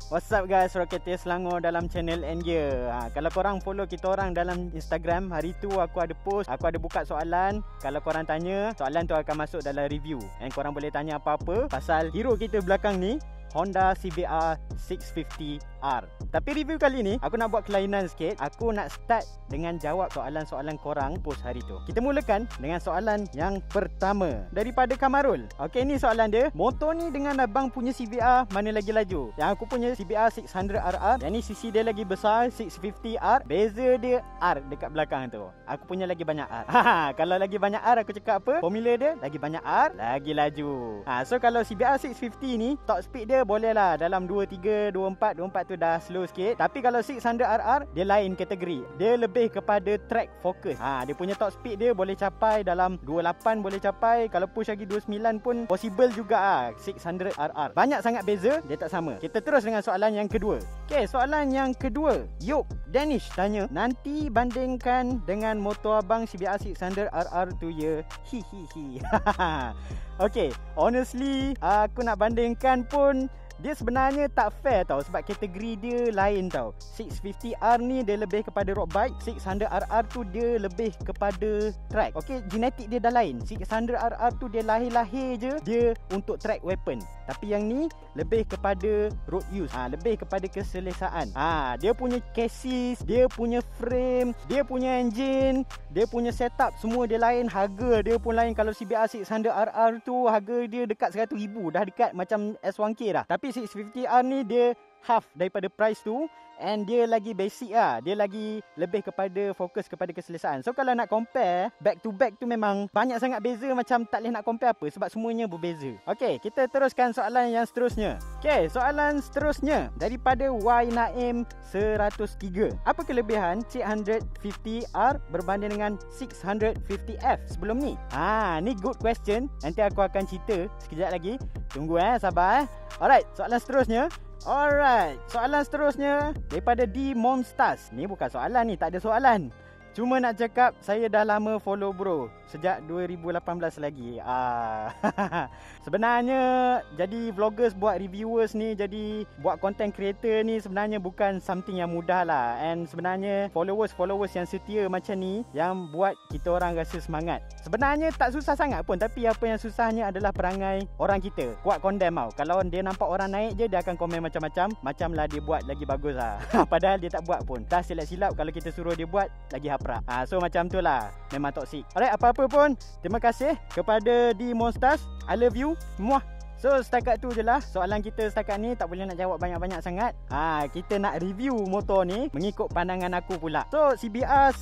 What's up guys, Rocketeer Selangor dalam channel Gear. Kalau korang follow kita orang dalam Instagram, hari tu aku ada post, aku ada buka soalan. Kalau korang tanya, soalan tu akan masuk dalam review. And korang boleh tanya apa-apa pasal hero kita belakang ni, Honda CBR 650R. Tapi review kali ni aku nak buat kelainan sikit. Aku nak start dengan jawab soalan-soalan korang post hari tu. Kita mulakan dengan soalan yang pertama daripada Kamarul. Okey, ni soalan dia. Motor ni dengan abang punya CBR mana lagi laju? Yang aku punya CBR 600RR, yang ni CC dia lagi besar, 650R. Beza dia R dekat belakang tu. Aku punya lagi banyak R. Kalau lagi banyak R aku cakap apa? Formula dia lagi banyak R, lagi laju. So kalau CBR 650 ni top speed dia boleh lah dalam 23, 24 tu dah slow sikit. Tapi kalau 600RR dia lain kategori. Dia lebih kepada track focus. Dia punya top speed dia boleh capai dalam 28 boleh capai. Kalau push lagi 29 pun possible juga 600RR. Banyak sangat beza, dia tak sama. Kita terus dengan soalan yang kedua. Okay, soalan yang kedua. Yop Danish tanya, nanti bandingkan dengan motor abang CBR 600RR tu ya. Hihihi. Okay, honestly aku nak bandingkan pun dia sebenarnya tak fair tau, sebab kategori dia lain tau. 650R ni dia lebih kepada road bike, 600RR tu dia lebih kepada track. Okay, genetik dia dah lain. 600RR tu dia lahir-lahir je dia untuk track weapon. Tapi yang ni lebih kepada road use, lebih kepada keselesaan. Dia punya chassis, dia punya frame, dia punya engine, dia punya setup semua dia lain. Harga dia pun lain. Kalau CBR 600RR tu harga dia dekat 100,000, dah dekat macam S1K dah. Tapi 650R ni dia half daripada price tu, and dia lagi basic lah. Dia lagi lebih kepada fokus kepada keselesaan. So kalau nak compare back to back tu memang banyak sangat beza, macam tak boleh nak compare apa sebab semuanya berbeza. Okay, kita teruskan soalan yang seterusnya. Okay, soalan seterusnya daripada Y Naim 103. Apa kelebihan 650R berbanding dengan 650F sebelum ni? Ni good question. Nanti aku akan cerita sekejap lagi. Tunggu sabar. Alright, soalan seterusnya. Alright, soalan seterusnya daripada D Monstars. Ni bukan soalan ni, tak ada soalan. Cuma nak cakap saya dah lama follow bro, sejak 2018 lagi. Sebenarnya jadi vloggers, buat reviewers ni, jadi buat content creator ni sebenarnya bukan something yang mudah lah. And sebenarnya followers yang setia macam ni yang buat kita orang rasa semangat. Sebenarnya tak susah sangat pun, tapi apa yang susahnya adalah perangai orang kita. Kuat condemn tau. Kalau dia nampak orang naik je, dia akan komen macam-macam. Macam lah dia buat lagi bagus lah. Padahal dia tak buat pun. Dah silap-silap kalau kita suruh dia buat lagi haprak. So macam tu lah. Memang toksik. Alright, apa-apa pun, terima kasih kepada D Monsters. I love you. Muah. So setakat tu je lah soalan kita setakat ni. Tak boleh nak jawab banyak-banyak sangat. Kita nak review motor ni mengikut pandangan aku pula. So CBR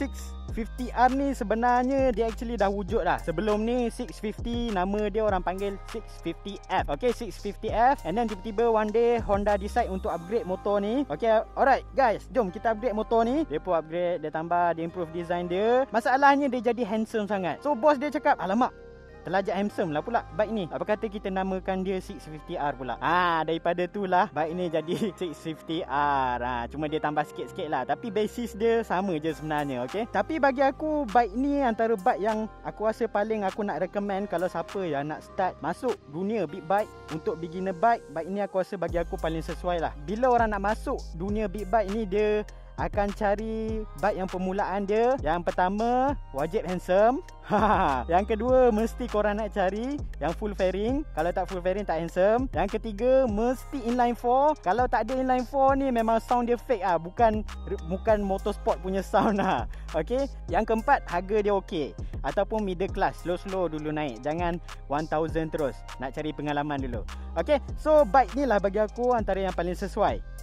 650R ni sebenarnya dia actually dah wujud lah. Sebelum ni 650, nama dia orang panggil 650F. Okay, 650F. And then tiba-tiba one day Honda decide untuk upgrade motor ni. Okay, alright guys, jom kita upgrade motor ni. Dia pun upgrade, dia tambah, dia improve design dia. Masalahnya dia jadi handsome sangat. So bos dia cakap, alamak, terlajak handsome lah pula bike ni. Apa kata kita namakan dia 650R pula. Daripada tu lah bike ni jadi 650R. Cuma dia tambah sikit-sikit lah, tapi basis dia sama je sebenarnya. Okay, tapi bagi aku bike ni antara bike yang aku rasa paling aku nak recommend kalau siapa yang nak start masuk dunia big bike. Untuk beginner bike, bike ni aku rasa bagi aku paling sesuai lah. Bila orang nak masuk dunia big bike ni, dia akan cari bike yang permulaan dia. Yang pertama, wajib handsome. Yang kedua, mesti korang nak cari yang full fairing. Kalau tak full fairing, tak handsome. Yang ketiga, mesti inline 4. Kalau tak ada inline 4 ni memang sound dia fake bukan motorsport punya sound lah. Okay. Yang keempat, harga dia okey, ataupun middle class, slow dulu naik. Jangan 1000 terus. Nak cari pengalaman dulu. Okay, so bike ni lah bagi aku antara yang paling sesuai.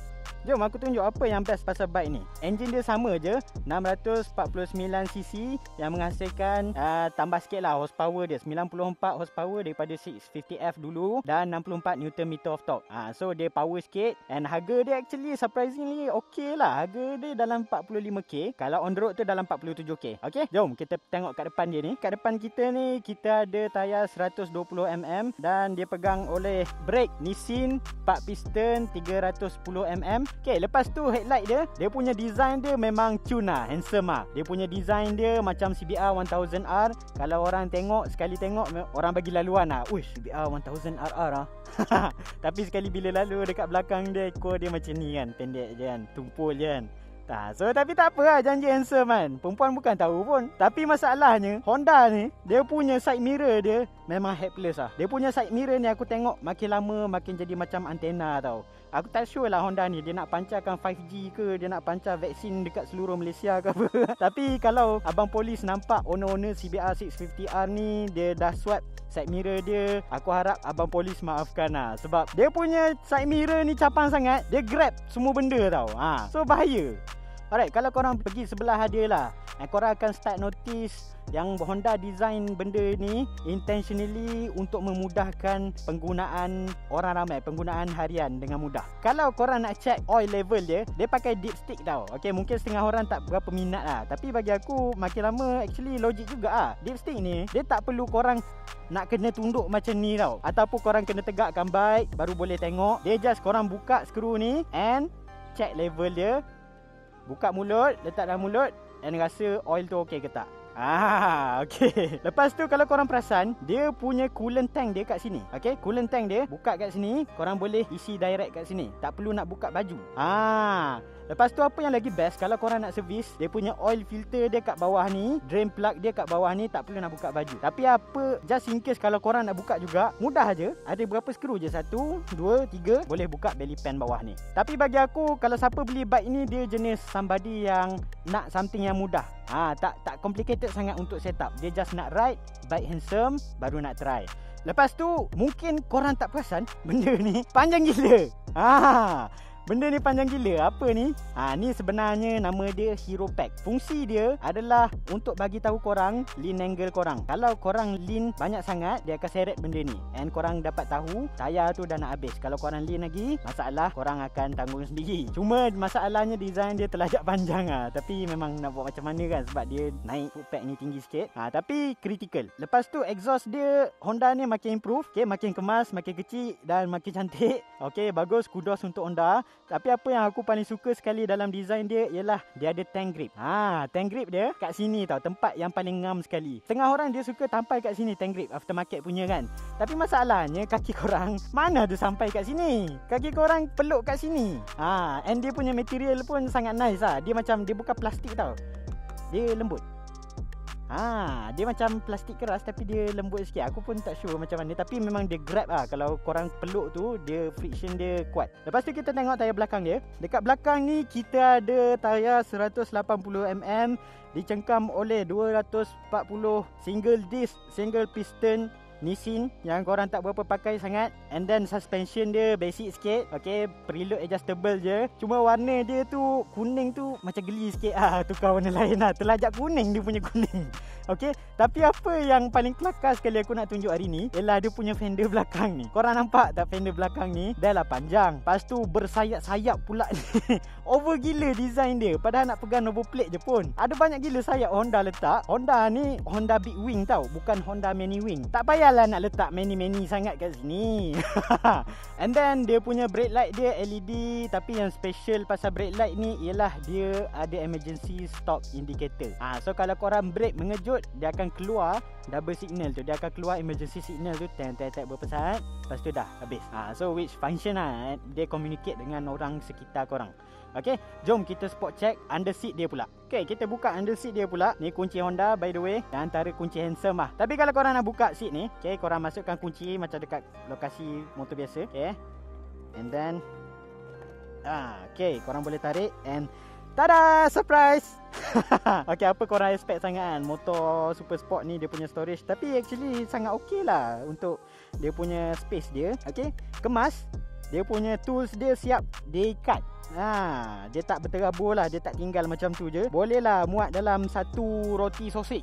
Jom aku tunjuk apa yang best pasal bike ni. Engine dia sama je, 649cc yang menghasilkan tambah sikit lah horsepower dia, 94 horsepower daripada 650F dulu, dan 64 Nm of torque. So dia power sikit. And harga dia actually surprisingly okay lah. Harga dia dalam 45k. Kalau on the road tu dalam 47k. Okay, jom kita tengok kat depan dia ni. Kat depan kita ni, kita ada tayar 120mm dan dia pegang oleh brake Nissin 4 piston 310mm. Okay, lepas tu headlight dia punya design dia memang cun lah, handsome lah. Dia punya design dia macam CBR 1000R. Kalau orang tengok, sekali tengok orang bagi laluan lah, uish, CBR 1000RR lah. Tapi sekali bila lalu dekat belakang dia, ekor dia macam ni kan, pendek je kan, tumpul je kan. So tapi tak apa lah, janji handsome kan. Perempuan bukan tahu pun. Tapi masalahnya Honda ni, dia punya side mirror dia memang helpless lah. Dia punya side mirror ni aku tengok makin lama makin jadi macam antena tau. Aku tak sure lah Honda ni dia nak pancarkan 5G ke, dia nak pancar vaksin dekat seluruh Malaysia ke apa. Tapi kalau abang polis nampak owner-owner CBR 650R ni dia dah swap side mirror dia, aku harap abang polis maafkan lah. Sebab dia punya side mirror ni capang sangat, dia grab semua benda tau. So bahaya. Alright, kalau korang pergi sebelah dia lah, korang akan start notice yang Honda design benda ni intentionally untuk memudahkan penggunaan orang ramai, penggunaan harian dengan mudah. Kalau korang nak check oil level dia pakai dipstick tau. Okay, mungkin setengah orang tak berapa minat lah, tapi bagi aku makin lama actually logik juga lah. Dipstick ni dia tak perlu korang nak kena tunduk macam ni tau, ataupun korang kena tegakkan bike baru boleh tengok. Dia just korang buka skru ni and check level dia. Buka mulut, letak dalam mulut dan rasa oil tu okey ke tak. Okay. Lepas tu kalau korang perasan, dia punya coolant tank dia kat sini. Okay, coolant tank dia buka kat sini, korang boleh isi direct kat sini. Tak perlu nak buka baju. Lepas tu apa yang lagi best, kalau korang nak servis, dia punya oil filter dia kat bawah ni, drain plug dia kat bawah ni, tak perlu nak buka baju. Tapi apa, just in case kalau korang nak buka juga, mudah aja. Ada berapa skru je, 1, 2, 3, boleh buka belly pan bawah ni. Tapi bagi aku, kalau siapa beli bike ni, dia jenis somebody yang nak something yang mudah. Tak complicated sangat untuk setup. Dia just nak ride, bike handsome, baru nak try. Lepas tu, mungkin korang tak perasan, benda ni panjang gila. Benda ni panjang gila. Apa ni? Ni sebenarnya nama dia Hero Pack. Fungsi dia adalah untuk bagi tahu korang lean angle korang. Kalau korang lean banyak sangat, dia akan seret benda ni. And korang dapat tahu tayar tu dah nak habis. Kalau korang lean lagi, masalah korang akan tanggung sendiri. Cuma masalahnya design dia terlajak panjang lah. Tapi memang nak buat macam mana kan, sebab dia naik foot pack ni tinggi sikit. Tapi critical. Lepas tu exhaust dia, Honda ni makin improve. Okay, makin kemas, makin kecil dan makin cantik. Okay, bagus, kudos untuk Honda. Tapi apa yang aku paling suka sekali dalam design dia ialah dia ada tank grip. Tank grip dia kat sini tau, tempat yang paling ngam sekali. Setengah orang dia suka tampal kat sini tank grip aftermarket punya kan. Tapi masalahnya kaki korang mana ada sampai kat sini. Kaki korang peluk kat sini. And dia punya material pun sangat nice lah. Dia macam, dia bukan plastik tau. Dia lembut. Dia macam plastik keras tapi dia lembut sikit. Aku pun tak sure macam mana, tapi memang dia grab lah. Kalau korang peluk tu, dia friction dia kuat. Lepas tu kita tengok tayar belakang dia. Dekat belakang ni kita ada tayar 180mm, dicengkam oleh 240 single disc, single piston Nissin yang korang tak berapa pakai sangat. And then suspension dia basic sikit. Okay, preload adjustable je. Cuma warna dia tu kuning tu macam geli sikit. Tukar warna lain lah. Terlajak kuning, dia punya kuning. Okay, tapi apa yang paling kelakar sekali aku nak tunjuk hari ni ialah dia punya fender belakang ni. Korang nampak tak fender belakang ni? Dah lah panjang, lepas tu bersayap-sayap pula ni. Over gila design dia. Padahal nak pegang number plate je pun ada banyak gila sayap Honda letak. Honda ni Honda Big Wing tau, bukan Honda Mini Wing. Tak payahlah nak letak many-many sangat kat sini. And then dia punya brake light dia LED. Tapi yang special pasal brake light ni ialah dia ada emergency stop indicator. So kalau korang brake mengejut, dia akan keluar double signal tu. Dia akan keluar emergency signal tu, tet berapa saat, lepas tu dah habis. So which function lah, dia communicate dengan orang sekitar korang. Okay, jom kita spot check under seat dia pula. Okay, kita buka under seat dia pula. Ni kunci Honda by the way, dan antara kunci handsome lah. Tapi kalau korang nak buka seat ni, okay, korang masukkan kunci macam dekat lokasi motor biasa. Okay, and then okay, korang boleh tarik and tada, surprise. Okay, apa korang expect sangat kan motor super sport ni dia punya storage. Tapi actually sangat okay lah untuk dia punya space dia. Okay, kemas. Dia punya tools dia siap diikat. Dia tak berterabur lah. Dia tak tinggal macam tu je. Boleh lah muat dalam satu roti sausage.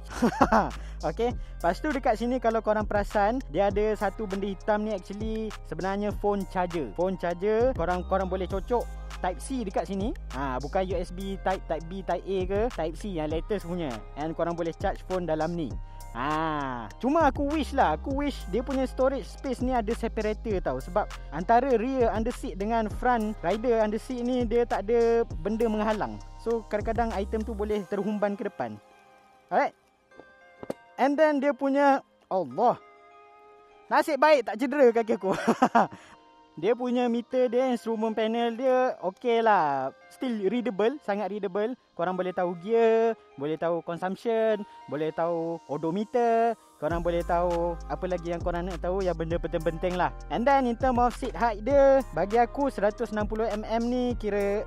Okay, lepas tu dekat sini kalau korang perasan, dia ada satu benda hitam ni actually sebenarnya phone charger. Phone charger korang boleh cocok Type C dekat sini. Bukan USB Type B, Type A ke, Type C yang latest punya. And korang boleh charge phone dalam ni. Cuma aku wish dia punya storage space ni ada separator tau. Sebab antara rear underseat dengan front rider underseat ni dia tak ada benda menghalang. So kadang-kadang item tu boleh terhumban ke depan. Alright. And then dia punya, Allah, nasib baik tak cedera kaki aku. Dia punya meter dia, instrument panel dia okey lah. Still readable, sangat readable. Korang boleh tahu gear, boleh tahu consumption, boleh tahu odometer. Korang boleh tahu apa lagi yang korang nak tahu, yang benda penting-penting lah. And then in term of seat height dia, bagi aku 160mm ni kira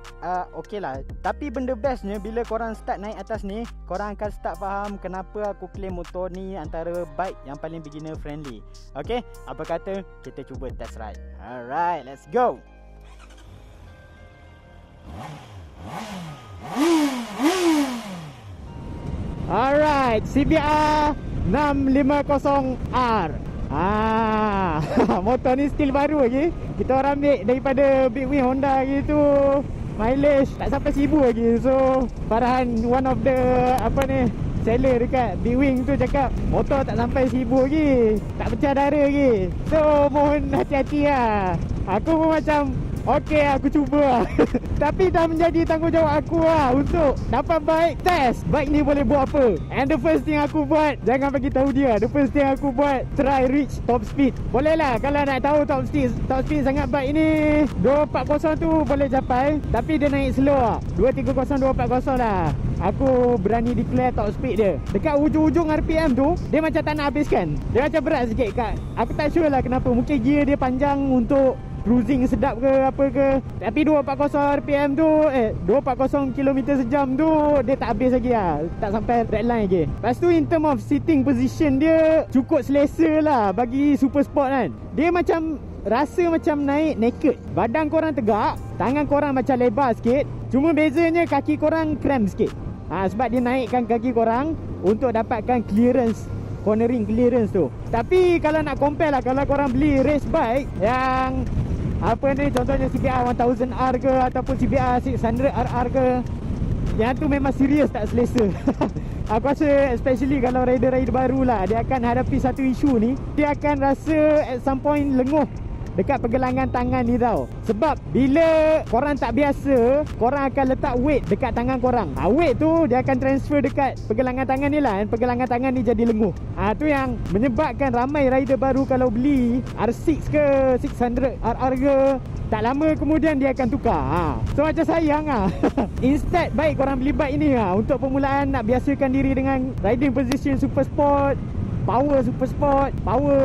okey lah. Tapi benda bestnya bila korang start naik atas ni, korang akan start faham kenapa aku claim motor ni antara bike yang paling beginner friendly. Okay, apa kata kita cuba test ride. Alright, let's go. Alright, CBR 650R. Motor ni still baru lagi. Kita orang ambil daripada Big Wing Honda gitu. Mileage tak sampai 1000 lagi. So Farhan, one of the seller dekat Big Wing tu cakap motor tak sampai 1000 lagi, tak pecah dara lagi. So mohon hati-hati lah. Aku pun macam okey, aku cuba lah. Tapi dah menjadi tanggungjawab aku lah untuk dapat bike, test bike ni boleh buat apa. And the first thing aku buat, jangan bagi tahu dia, the first thing aku buat, try reach top speed. Boleh lah kalau nak tahu top speed sangat bike ni 240 tu boleh capai. Tapi dia naik slow lah, 230, 240 lah. Aku berani declare top speed dia. Dekat ujung-ujung RPM tu, dia macam tak nak habiskan. Dia macam berat sikit kat. Aku tak sure lah kenapa. Mungkin gear dia panjang untuk cruising sedap ke apa ke. Tapi 240 RPM tu 240 km sejam tu dia tak habis lagi lah. Tak sampai red line lagi. Lepas tu in term of sitting position dia cukup selesa lah bagi super sport kan. Dia macam rasa macam naik naked. Badan korang tegak, tangan korang macam lebar sikit. Cuma bezanya kaki korang cramp sikit. Sebab dia naikkan kaki korang untuk dapatkan clearance, cornering clearance tu. Tapi kalau nak compare lah, kalau korang beli race bike yang contohnya CBR 1000R ke ataupun CBR 600RR ke, yang tu memang serius tak selesa. Aku rasa especially kalau rider-rider baru lah, dia akan hadapi satu isu ni. Dia akan rasa at some point lenguh dekat pergelangan tangan ni tau. Sebab bila korang tak biasa, korang akan letak weight dekat tangan korang. Weight tu dia akan transfer dekat pergelangan tangan ni lah. Pergelangan tangan ni jadi lenguh. Tu yang menyebabkan ramai rider baru kalau beli R6 ke 600RR ke, tak lama kemudian dia akan tukar. So macam sayang lah. Instead baik korang beli bike ni untuk permulaan, nak biasakan diri dengan riding position super sport, power super sport, power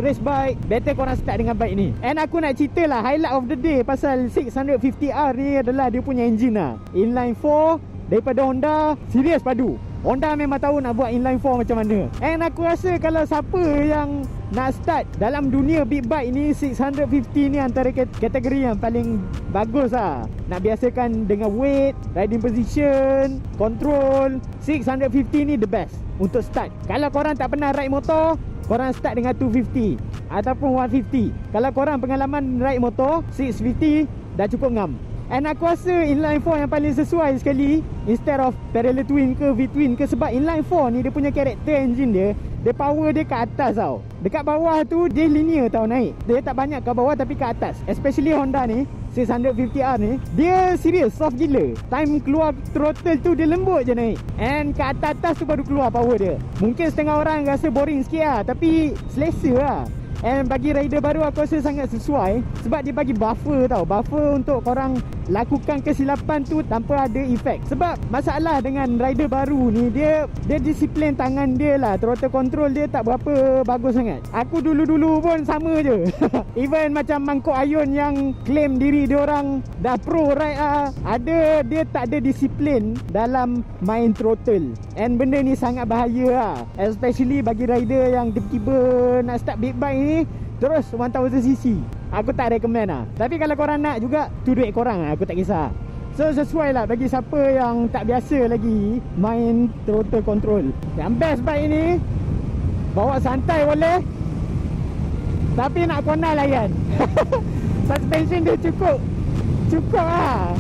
race bike, better korang start dengan bike ni. And aku nak cerita lah highlight of the day pasal 650R ni adalah dia punya engine lah. Inline 4 daripada Honda, serius padu. Honda memang tahu nak buat inline 4 macam mana. And aku rasa kalau siapa yang nak start dalam dunia big bike ni, 650 ni antara kategori yang paling bagus lah. Nak biasakan dengan weight, riding position, control, 650 ni the best untuk start. Kalau korang tak pernah ride motor, korang start dengan 250 ataupun 150. Kalau korang pengalaman ride motor, 650 dah cukup ngam. And aku rasa inline 4 yang paling sesuai sekali instead of parallel twin ke V-twin ke. Sebab inline 4 ni dia punya karakter engine dia power dia kat atas tau. Dekat bawah tu dia linear tau naik. Dia tak banyak kat bawah tapi kat atas. Especially Honda ni 650R ni, dia serius soft gila. Time keluar throttle tu dia lembut je naik. And kat atas tu baru keluar power dia. Mungkin setengah orang rasa boring sikit lah, tapi selesa lah. And bagi rider baru aku rasa sangat sesuai sebab dia bagi buffer tau. Buffer untuk korang lakukan kesilapan tu tanpa ada efek. Sebab masalah dengan rider baru ni, dia disiplin tangan dia lah. Throttle control dia tak berapa bagus sangat. Aku dulu-dulu pun sama je. Even macam Mangkok Ayun yang claim diri dia orang dah pro ride lah, dia tak ada disiplin dalam main throttle. And benda ni sangat bahaya lah, especially bagi rider yang tiba-tiba nak start big bike ni terus 1000cc. Aku tak recommend lah. Tapi kalau korang nak juga, tu duit korang lah, aku tak kisah. So sesuai lah bagi siapa yang tak biasa lagi main throttle control. Yang best bike ni, bawa santai boleh, tapi nak kona layan. Suspension dia cukup lah,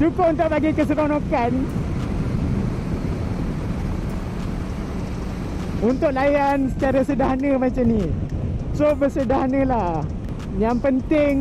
cukup untuk bagi keseronokan. untuk layan secara sederhana macam ni. So bersederhana lah. Yang penting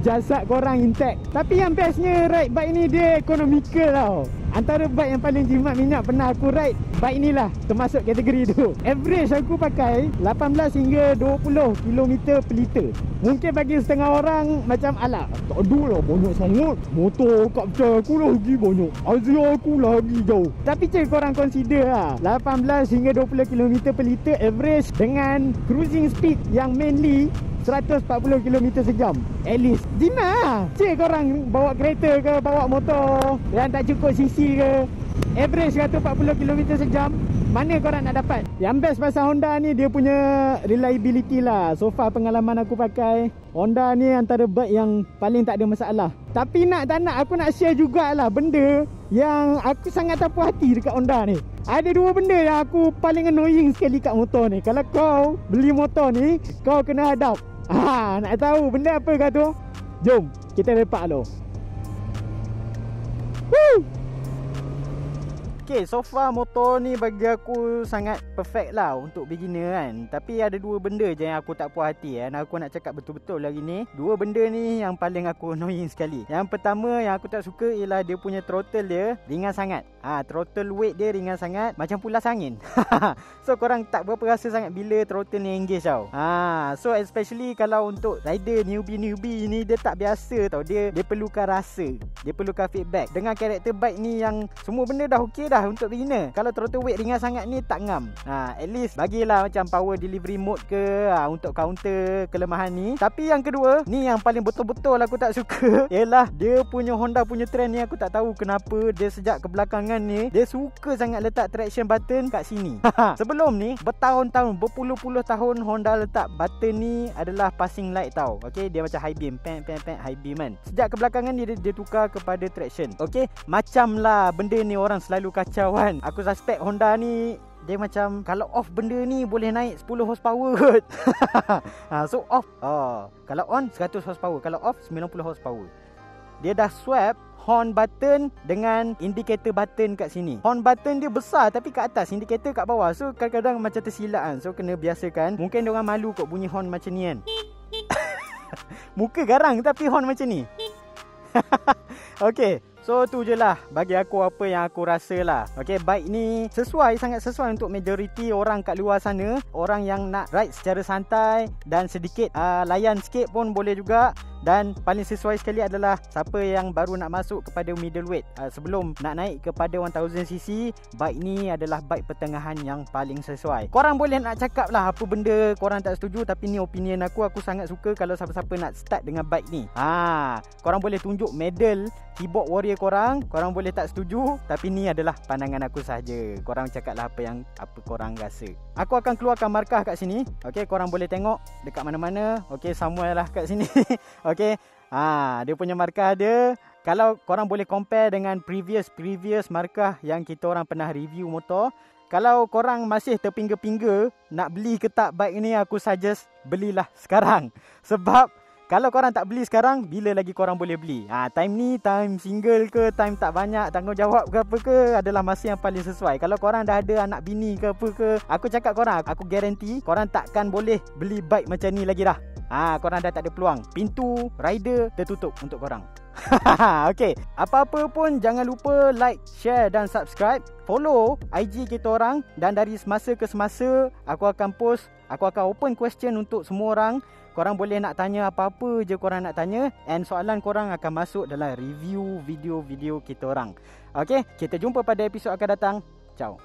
jasad korang intact. Tapi yang bestnya ride bike ni dia economical tau. Antara bike yang paling jimat minyak pernah aku ride, bike ni lah termasuk kategori tu. Average aku pakai 18 hingga 20 km per liter. Mungkin bagi setengah orang macam alah, tak ada lah banyak sangat. Motor kat macam aku lagi banyak, Azia aku lagi jauh. Tapi cik korang consider lah 18 hingga 20 km per liter average dengan cruising speed yang mainly 140 km sejam. At least jimat lah. Cik korang bawa kereta ke, bawa motor yang tak cukup CC ke, average 140 km sejam, mana korang nak dapat? Yang best pasal Honda ni dia punya reliability lah. So far pengalaman aku pakai Honda ni antara bike yang paling tak ada masalah. Tapi nak tak nak aku nak share jugalah benda yang aku sangat tak puas hati dekat Honda ni. Ada dua benda yang aku paling annoying sekali kat motor ni. Kalau kau beli motor ni, kau kena hadap. Nak tahu benda apa kau tu? Jom kita lepak lo. Woo! Okay, so far motor ni bagi aku sangat perfect lah untuk beginner kan. Tapi ada dua benda je yang aku tak puas hati kan. Aku nak cakap betul-betul lagi ni. Dua benda ni yang paling aku annoying sekali. Yang pertama yang aku tak suka ialah dia punya throttle dia ringan sangat. Throttle weight dia ringan sangat, macam pulas angin. So korang tak berapa rasa sangat bila throttle ni engage tau. So especially kalau untuk rider newbie ni, dia tak biasa tau. Dia perlukan rasa, dia perlukan feedback. Dengan karakter bike ni yang semua benda dah okey dah untuk beginner, kalau throttle weight ringan sangat ni tak ngam. At least bagilah macam power delivery mode ke untuk counter kelemahan ni. Tapi yang kedua ni yang paling betul-betul aku tak suka ialah dia punya Honda punya trend ni. Aku tak tahu kenapa dia sejak kebelakangan ni dia suka sangat letak traction button kat sini. Sebelum ni bertahun-tahun, berpuluh-puluh tahun Honda letak button ni adalah passing light tau. Okay, dia macam high beam, high beam kan. Sejak kebelakangan ni dia tukar kepada traction. Okay, macam lah benda ni orang selalu kacau kan. Aku suspect Honda ni dia macam kalau off benda ni boleh naik 10 horsepower kot. So off, kalau on 100 horsepower, kalau off 90 horsepower. Dia dah swap horn button dengan indicator button kat sini. Horn button dia besar tapi kat atas, indicator kat bawah. So kadang-kadang macam tersilap kan. So kena biasakan. Mungkin diorang malu kot bunyi horn macam ni kan. Muka garang tapi horn macam ni. Okay, so tu je lah bagi aku apa yang aku rasa lah. Okay, bike ni sangat sesuai untuk majoriti orang kat luar sana. Orang yang nak ride secara santai dan sedikit layan sikit pun boleh juga. Dan paling sesuai sekali adalah siapa yang baru nak masuk kepada middleweight, sebelum nak naik kepada 1000cc. Bike ni adalah bike pertengahan yang paling sesuai. Korang boleh nak cakap lah apa benda korang tak setuju, tapi ni opinion aku. Aku sangat suka kalau siapa-siapa nak start dengan bike ni. Korang boleh tunjuk medal keyboard warrior korang. Korang boleh tak setuju, tapi ni adalah pandangan aku sahaja. Korang cakap lah apa korang rasa. Aku akan keluarkan markah kat sini. Okay, korang boleh tengok dekat mana-mana. Okay, somewhere lah kat sini. Okay, dia punya markah dia. Kalau korang boleh compare dengan previous markah yang kita orang pernah review motor. Kalau korang masih terpingga-pingga nak beli ke tak bike ni, aku suggest belilah sekarang. Sebab kalau korang tak beli sekarang, bila lagi korang boleh beli? Time ni, time single ke, time tak banyak tanggungjawab ke apa ke, adalah masa yang paling sesuai. Kalau korang dah ada anak bini ke apa ke, aku cakap korang, aku guarantee korang takkan boleh beli bike macam ni lagi dah. Korang dah tak ada peluang. Pintu rider tertutup untuk korang. Okay, apa-apa pun jangan lupa like, share dan subscribe. Follow IG kita orang. Dan dari semasa ke semasa aku akan post, aku akan open question untuk semua orang. Korang boleh nak tanya apa-apa je korang nak tanya, and soalan korang akan masuk dalam review video-video kita orang. Okay, kita jumpa pada episod akan datang. Ciao.